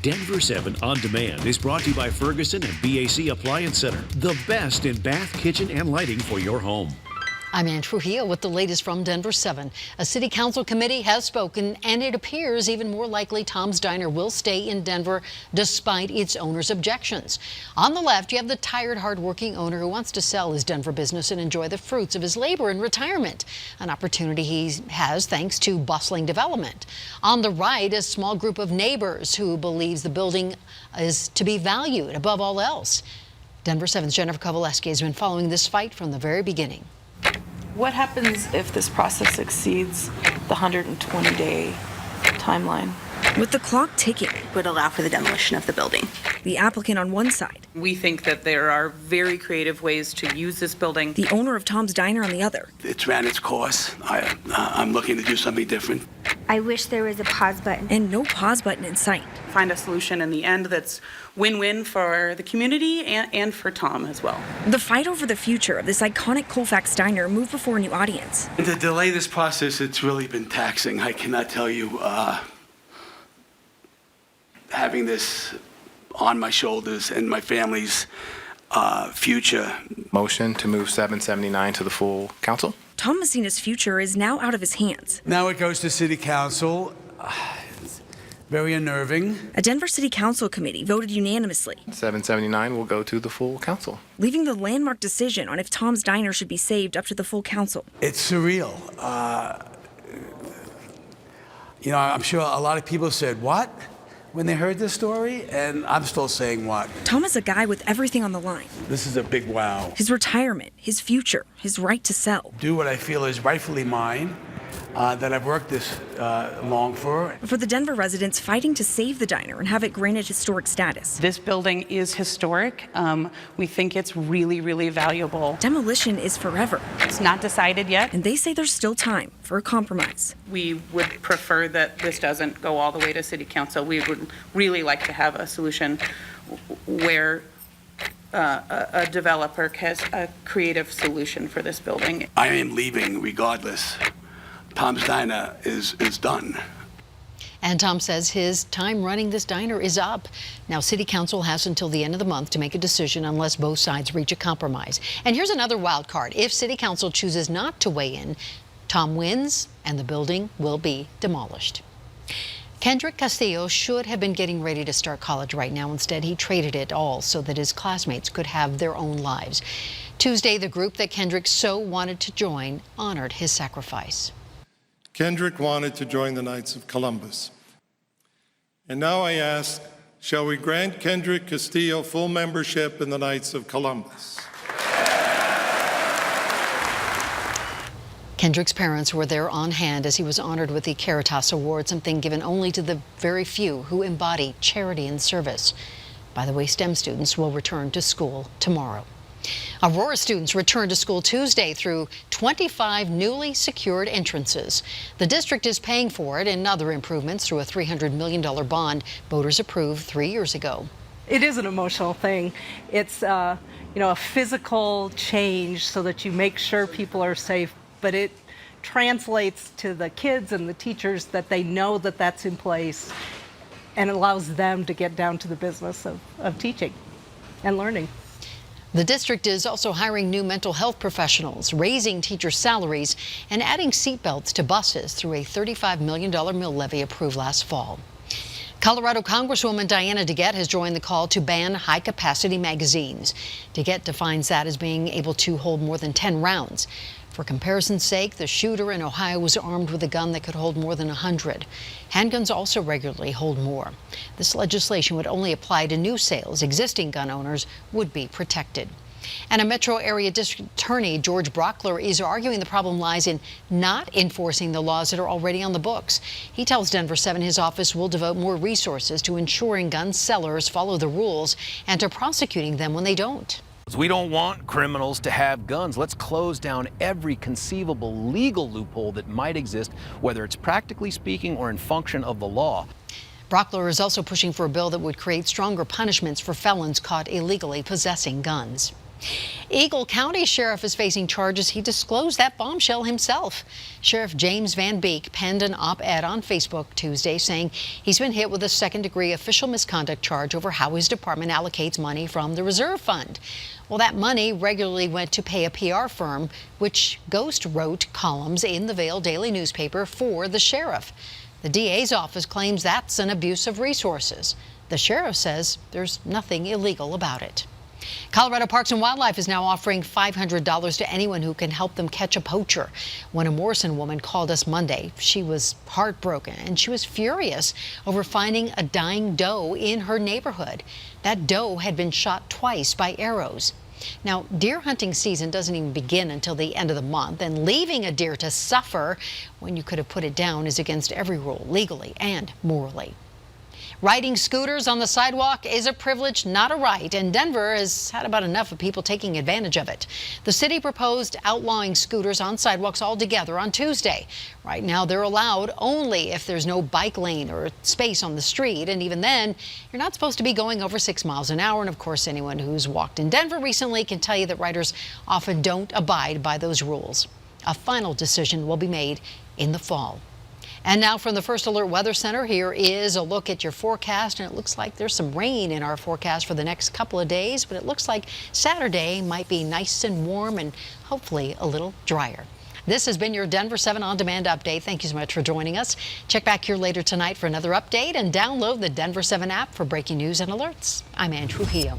Denver 7 On Demand is brought to you by Ferguson and BAC Appliance Center, the best in bath, kitchen, and lighting for your home. I'm Ann Trujillo with the latest from Denver 7. A city council committee has spoken, and it appears even more likely Tom's Diner will stay in Denver despite its owner's objections. On the left, you have the tired, hardworking owner who wants to sell his Denver business and enjoy the fruits of his labor in retirement, an opportunity he has thanks to bustling development. On the right, a small group of neighbors who believes the building is to be valued above all else. Denver 7's Jennifer Kovaleski has been following this fight from the very beginning. What happens if this process exceeds the 120-day timeline? With the clock ticking, would allow for the demolition of the building. The applicant on one side, We think that there are very creative ways to use this building. the owner of Tom's Diner on the other. It's ran its course. I'm looking to do something different. I wish there was a pause button. And no pause button in sight. Find a solution in the end that's win-win for the community and for Tom as well. The fight over the future of this iconic Colfax diner moved before a new audience. And to delay this process, it's really been taxing. I cannot tell you, having this on my shoulders and my family's future. Motion to move 779 to the full council. Tom Messina's future is now out of his hands. Now it goes to City Council. It's very unnerving. A Denver City Council committee voted unanimously, 779 will go to the full council. leaving the landmark decision on if Tom's Diner should be saved up to the full council. It's surreal. I'm sure a lot of people said, "What?" when they heard this story, and I'm still saying what. Tom is a guy with everything on the line. This is a big wow. His retirement, his future, his right to sell. Do what I feel is rightfully mine, that I've worked this long for. For the Denver residents fighting to save the diner and have it granted historic status. This building is historic. We think it's really, really valuable. Demolition is forever, It's not decided yet. and they say there's still time for a compromise. We would prefer that this doesn't go all the way to City Council. We would really like to have a solution where a developer has a creative solution for this building. I am leaving regardless. Tom's Diner is done. And Tom says his time running this diner is up. Now, City Council has until the end of the month to make a decision unless both sides reach a compromise. And here's another wild card. If City Council chooses not to weigh in, Tom wins and the building will be demolished. Kendrick Castillo should have been getting ready to start college right now. Instead, he traded it all so that his classmates could have their own lives. Tuesday, the group that Kendrick so wanted to join honored his sacrifice. Kendrick wanted to join the Knights of Columbus. And now I ask, shall we grant Kendrick Castillo full membership in the Knights of Columbus? Kendrick's parents were there on hand as he was honored with the Caritas Award, something given only to the very few who embody charity and service. By the way, STEM students will return to school tomorrow. Aurora students returned to school Tuesday through 25 newly secured entrances. The district is paying for it and other improvements through a $300 million bond voters approved 3 years ago. It is an emotional thing. It's a physical change so that you make sure people are safe, but it translates to the kids and the teachers that they know that that's in place, and it allows them to get down to the business of teaching and learning. The district is also hiring new mental health professionals, raising teacher salaries, and adding seatbelts to buses through a $35 million mill levy approved last fall. Colorado Congresswoman Diana DeGette has joined the call to ban high-capacity magazines. DeGette defines that as being able to hold more than 10 rounds. For comparison's sake, the shooter in Ohio was armed with a gun that could hold more than 100. Handguns also regularly hold more. This legislation would only apply to new sales. Existing gun owners would be protected. And a metro area district attorney, George Brockler, is arguing the problem lies in not enforcing the laws that are already on the books. He tells Denver 7 his office will devote more resources to ensuring gun sellers follow the rules and to prosecuting them when they don't. We don't want criminals to have guns. Let's close down every conceivable legal loophole that might exist, whether it's practically speaking or in function of the law. Brockler is also pushing for a bill that would create stronger punishments for felons caught illegally possessing guns. Eagle County Sheriff is facing charges. He disclosed that bombshell himself. Sheriff James Van Beek penned an op-ed on Facebook Tuesday saying he's been hit with a second-degree official misconduct charge over how his department allocates money from the reserve fund. Well, that money regularly went to pay a PR firm, which ghost wrote columns in the Vail Daily newspaper for the sheriff. The DA's office claims that's an abuse of resources. The sheriff says there's nothing illegal about it. Colorado Parks and Wildlife is now offering $500 to anyone who can help them catch a poacher. When a Morrison woman called us Monday, she was heartbroken and she was furious over finding a dying doe in her neighborhood. That doe had been shot twice by arrows. Now, deer hunting season doesn't even begin until the end of the month, and leaving a deer to suffer when you could have put it down is against every rule, legally and morally. Riding scooters on the sidewalk is a privilege, not a right, and Denver has had about enough of people taking advantage of it. The city proposed outlawing scooters on sidewalks altogether on Tuesday. Right now, they're allowed only if there's no bike lane or space on the street, and even then, you're not supposed to be going over 6 miles an hour. And of course, anyone who's walked in Denver recently can tell you that riders often don't abide by those rules. A final decision will be made in the fall. And now from the First Alert Weather Center, here is a look at your forecast. And it looks like there's some rain in our forecast for the next couple of days, but it looks like Saturday might be nice and warm and hopefully a little drier. This has been your Denver 7 On Demand update. Thank you so much for joining us. Check back here later tonight for another update and download the Denver 7 app for breaking news and alerts. I'm Ann Trujillo.